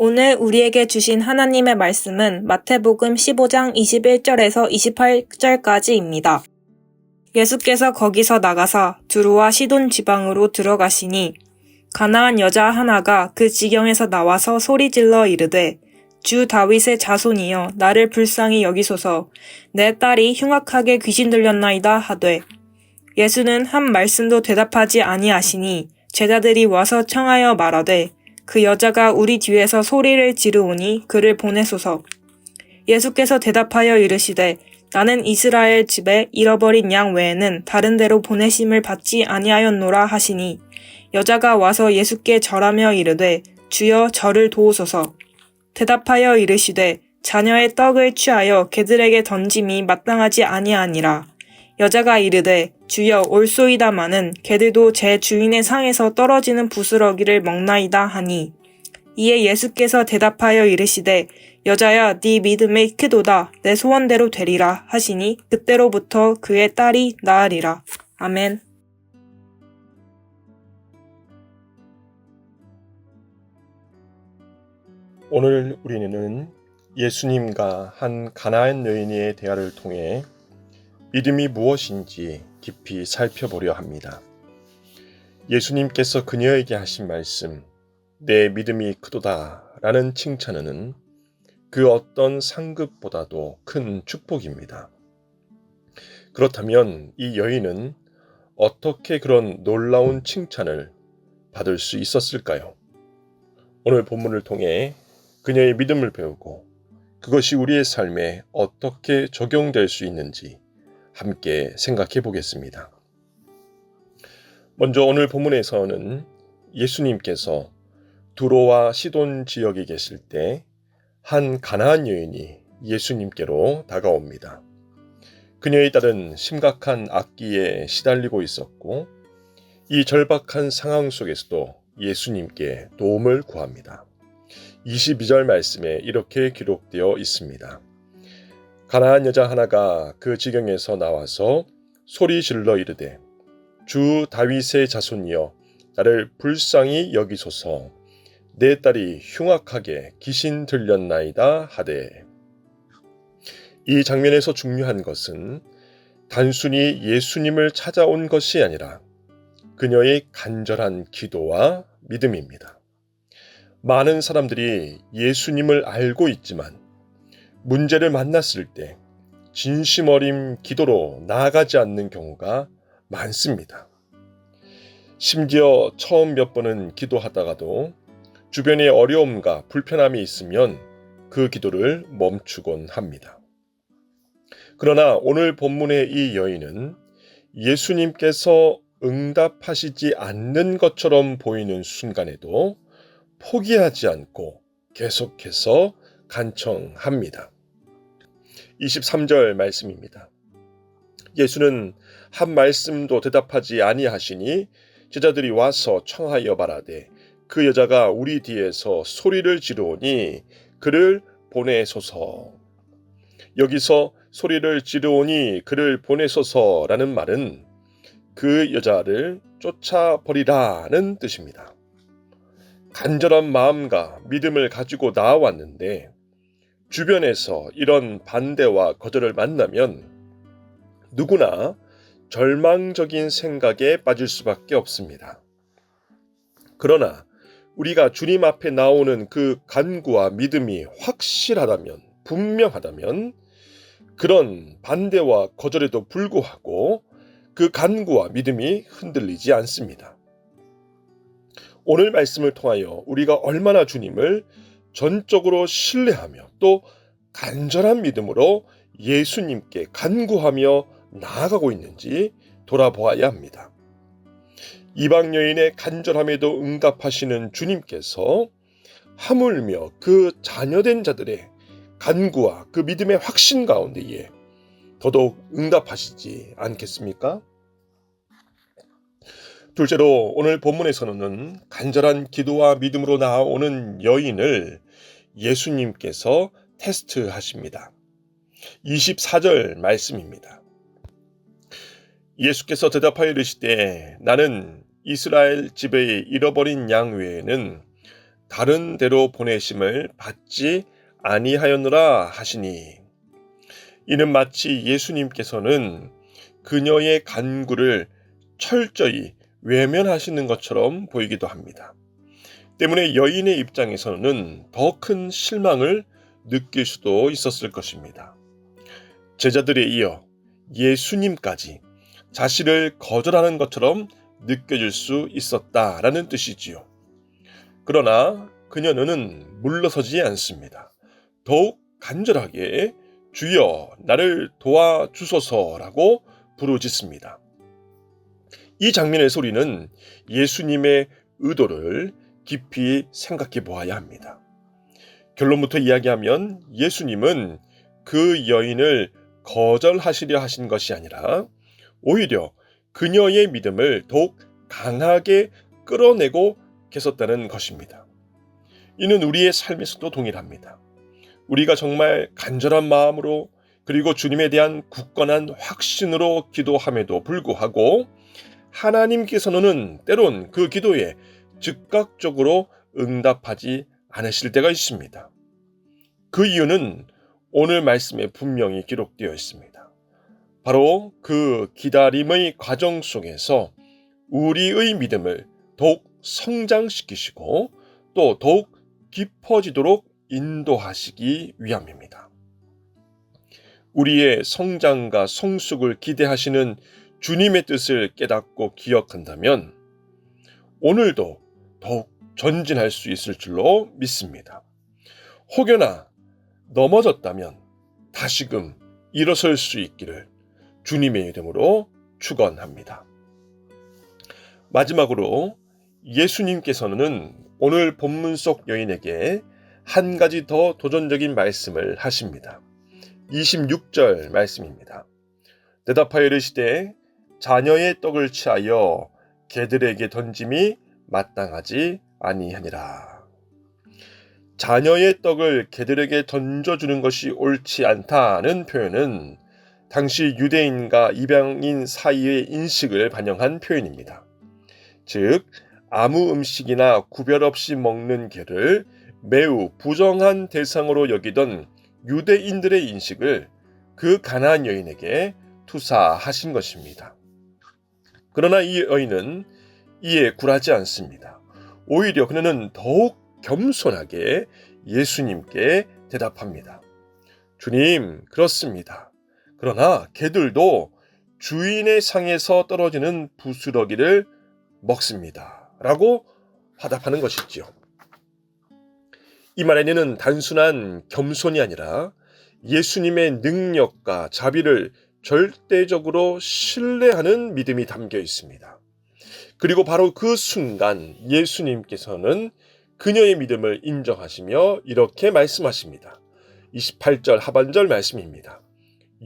오늘 우리에게 주신 하나님의 말씀은 마태복음 15장 21절에서 28절까지입니다. 예수께서 거기서 나가사 두루와 시돈 지방으로 들어가시니 가나안 여자 하나가 그 지경에서 나와서 소리질러 이르되 주 다윗의 자손이여 나를 불쌍히 여기소서 내 딸이 흉악하게 귀신 들렸나이다 하되 예수는 한 말씀도 대답하지 아니하시니 제자들이 와서 청하여 말하되 그 여자가 우리 뒤에서 소리를 지르오니 그를 보내소서. 예수께서 대답하여 이르시되 나는 이스라엘 집에 잃어버린 양 외에는 다른 데로 보내심을 받지 아니하였노라 하시니 여자가 와서 예수께 절하며 이르되 주여 저를 도우소서. 대답하여 이르시되 자녀의 떡을 취하여 개들에게 던짐이 마땅하지 아니하니라. 여자가 이르되 주여 올소이다마는 개들도 제 주인의 상에서 떨어지는 부스러기를 먹나이다 하니 이에 예수께서 대답하여 이르시되 여자야 네 믿음이 크도다 내 소원대로 되리라 하시니 그때로부터 그의 딸이 나으리라. 아멘. 오늘 우리는 예수님과 한 가나안 여인의 대화를 통해 믿음이 무엇인지 깊이 살펴보려 합니다. 예수님께서 그녀에게 하신 말씀, 내 믿음이 크도다 라는 칭찬은 그 어떤 상급보다도 큰 축복입니다. 그렇다면 이 여인은 어떻게 그런 놀라운 칭찬을 받을 수 있었을까요? 오늘 본문을 통해 그녀의 믿음을 배우고 그것이 우리의 삶에 어떻게 적용될 수 있는지 함께 생각해 보겠습니다. 먼저 오늘 본문에서는 예수님께서 두로와 시돈 지역에 계실 때 한 가나안 여인이 예수님께로 다가옵니다. 그녀의 딸은 심각한 악기에 시달리고 있었고 이 절박한 상황 속에서도 예수님께 도움을 구합니다. 22절 말씀에 이렇게 기록되어 있습니다. 가나안 여자 하나가 그 지경에서 나와서 소리 질러 이르되 주 다윗의 자손이여 나를 불쌍히 여기소서 내 딸이 흉악하게 귀신 들렸나이다 하되 이 장면에서 중요한 것은 단순히 예수님을 찾아온 것이 아니라 그녀의 간절한 기도와 믿음입니다. 많은 사람들이 예수님을 알고 있지만 문제를 만났을 때 진심 어린 기도로 나아가지 않는 경우가 많습니다. 심지어 처음 몇 번은 기도하다가도 주변에 어려움과 불편함이 있으면 그 기도를 멈추곤 합니다. 그러나 오늘 본문의 이 여인은 예수님께서 응답하시지 않는 것처럼 보이는 순간에도 포기하지 않고 계속해서 간청합니다. 23절 말씀입니다. 예수는 한 말씀도 대답하지 아니하시니 제자들이 와서 청하여 말하되 그 여자가 우리 뒤에서 소리를 지르오니 그를 보내소서. 여기서 소리를 지르오니 그를 보내소서라는 말은 그 여자를 쫓아버리라는 뜻입니다. 간절한 마음과 믿음을 가지고 나아왔는데 주변에서 이런 반대와 거절을 만나면 누구나 절망적인 생각에 빠질 수밖에 없습니다. 그러나 우리가 주님 앞에 나오는 그 간구와 믿음이 확실하다면, 분명하다면 그런 반대와 거절에도 불구하고 그 간구와 믿음이 흔들리지 않습니다. 오늘 말씀을 통하여 우리가 얼마나 주님을 전적으로 신뢰하며 또 간절한 믿음으로 예수님께 간구하며 나아가고 있는지 돌아보아야 합니다. 이방 여인의 간절함에도 응답하시는 주님께서 하물며 그 자녀된 자들의 간구와 그 믿음의 확신 가운데에 더더욱 응답하시지 않겠습니까? 둘째로 오늘 본문에서는 간절한 기도와 믿음으로 나아오는 여인을 예수님께서 테스트하십니다. 24절 말씀입니다. 예수께서 대답하여 이르시되 나는 이스라엘 집에 잃어버린 양 외에는 다른 데로 보내심을 받지 아니하였노라 하시니, 이는 마치 예수님께서는 그녀의 간구를 철저히 외면하시는 것처럼 보이기도 합니다. 때문에 여인의 입장에서는 더 큰 실망을 느낄 수도 있었을 것입니다. 제자들에 이어 예수님까지 자신을 거절하는 것처럼 느껴질 수 있었다라는 뜻이지요. 그러나 그녀는 물러서지 않습니다. 더욱 간절하게 주여 나를 도와주소서라고 부르짖습니다. 이 장면에서 우리는 예수님의 의도를 깊이 생각해 보아야 합니다. 결론부터 이야기하면 예수님은 그 여인을 거절하시려 하신 것이 아니라 오히려 그녀의 믿음을 더욱 강하게 끌어내고 계셨다는 것입니다. 이는 우리의 삶에서도 동일합니다. 우리가 정말 간절한 마음으로 그리고 주님에 대한 굳건한 확신으로 기도함에도 불구하고 하나님께서는 때론 그 기도에 즉각적으로 응답하지 않으실 때가 있습니다. 그 이유는 오늘 말씀에 분명히 기록되어 있습니다. 바로 그 기다림의 과정 속에서 우리의 믿음을 더욱 성장시키시고 또 더욱 깊어지도록 인도하시기 위함입니다. 우리의 성장과 성숙을 기대하시는 주님의 뜻을 깨닫고 기억한다면 오늘도 더욱 전진할 수 있을 줄로 믿습니다. 혹여나 넘어졌다면 다시금 일어설 수 있기를 주님의 이름으로 축원합니다. 마지막으로 예수님께서는 오늘 본문 속 여인에게 한 가지 더 도전적인 말씀을 하십니다. 26절 말씀입니다. 대답하여 이르시되 자녀의 떡을 취하여 개들에게 던짐이 마땅하지 아니하니라. 자녀의 떡을 개들에게 던져주는 것이 옳지 않다는 표현은 당시 유대인과 이방인 사이의 인식을 반영한 표현입니다. 즉, 아무 음식이나 구별 없이 먹는 개를 매우 부정한 대상으로 여기던 유대인들의 인식을 그 가나안 여인에게 투사하신 것입니다. 그러나 이 여인은 이에 굴하지 않습니다. 오히려 그녀는 더욱 겸손하게 예수님께 대답합니다. 주님, 그렇습니다. 그러나 개들도 주인의 상에서 떨어지는 부스러기를 먹습니다. 라고 화답하는 것이지요. 이 말에는 단순한 겸손이 아니라 예수님의 능력과 자비를 절대적으로 신뢰하는 믿음이 담겨 있습니다. 그리고 바로 그 순간 예수님께서는 그녀의 믿음을 인정하시며 이렇게 말씀하십니다. 28절 하반절 말씀입니다.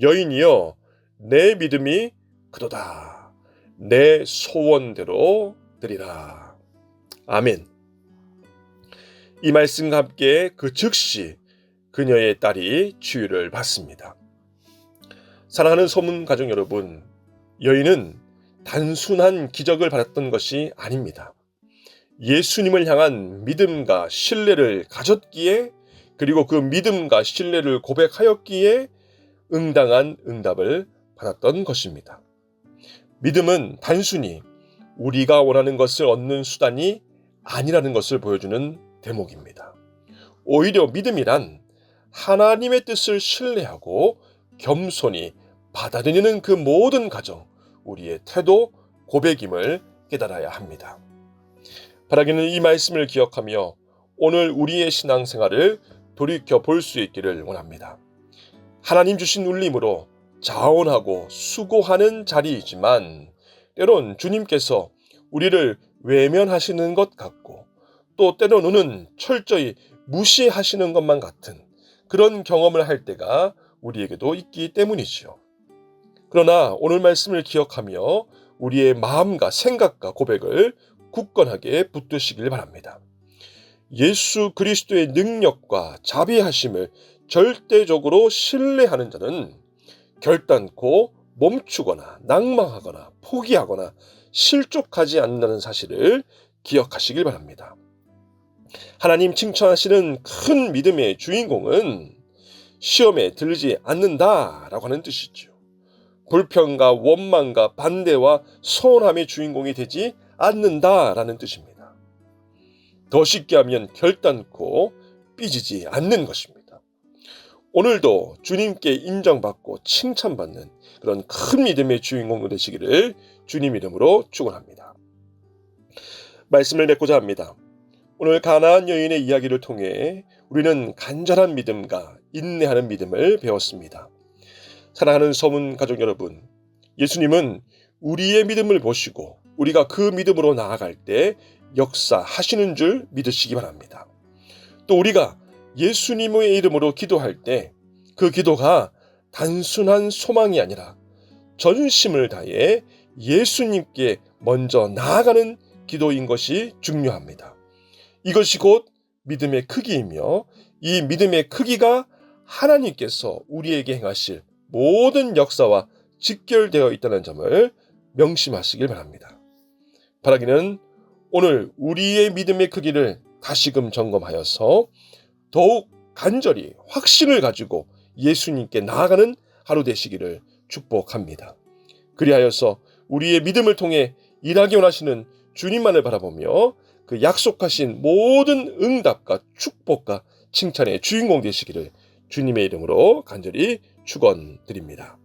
여인이여, 내 믿음이 그도다. 내 소원대로 되리라. 아멘. 이 말씀과 함께 그 즉시 그녀의 딸이 치유를 받습니다. 사랑하는 소문 가족 여러분, 여인은 단순한 기적을 받았던 것이 아닙니다. 예수님을 향한 믿음과 신뢰를 가졌기에, 그리고 그 믿음과 신뢰를 고백하였기에 응당한 응답을 받았던 것입니다. 믿음은 단순히 우리가 원하는 것을 얻는 수단이 아니라는 것을 보여주는 대목입니다. 오히려 믿음이란 하나님의 뜻을 신뢰하고 겸손히 받아들이는 그 모든 과정, 우리의 태도, 고백임을 깨달아야 합니다. 바라기는 이 말씀을 기억하며 오늘 우리의 신앙생활을 돌이켜 볼 수 있기를 원합니다. 하나님 주신 울림으로 자원하고 수고하는 자리이지만 때론 주님께서 우리를 외면하시는 것 같고 또 때로는 철저히 무시하시는 것만 같은 그런 경험을 할 때가 우리에게도 있기 때문이지요. 그러나 오늘 말씀을 기억하며 우리의 마음과 생각과 고백을 굳건하게 붙드시길 바랍니다. 예수 그리스도의 능력과 자비하심을 절대적으로 신뢰하는 자는 결단코 멈추거나 낙망하거나 포기하거나 실족하지 않는다는 사실을 기억하시길 바랍니다. 하나님 칭찬하시는 큰 믿음의 주인공은 시험에 들지 않는다라고 하는 뜻이죠. 불평과 원망과 반대와 서운함의 주인공이 되지 않는다라는 뜻입니다. 더 쉽게 하면 결단코 삐지지 않는 것입니다. 오늘도 주님께 인정받고 칭찬받는 그런 큰 믿음의 주인공 되시기를 주님 이름으로 축원합니다. 말씀을 맺고자 합니다. 오늘 가나안 여인의 이야기를 통해 우리는 간절한 믿음과 인내하는 믿음을 배웠습니다. 사랑하는 서문 가족 여러분, 예수님은 우리의 믿음을 보시고 우리가 그 믿음으로 나아갈 때 역사하시는 줄 믿으시기 바랍니다. 또 우리가 예수님의 이름으로 기도할 때 그 기도가 단순한 소망이 아니라 전심을 다해 예수님께 먼저 나아가는 기도인 것이 중요합니다. 이것이 곧 믿음의 크기이며 이 믿음의 크기가 하나님께서 우리에게 행하실 모든 역사와 직결되어 있다는 점을 명심하시길 바랍니다. 바라기는 오늘 우리의 믿음의 크기를 다시금 점검하여서 더욱 간절히 확신을 가지고 예수님께 나아가는 하루 되시기를 축복합니다. 그리하여서 우리의 믿음을 통해 일하기 원하시는 주님만을 바라보며 그 약속하신 모든 응답과 축복과 칭찬의 주인공 되시기를 주님의 이름으로 간절히 축원드립니다.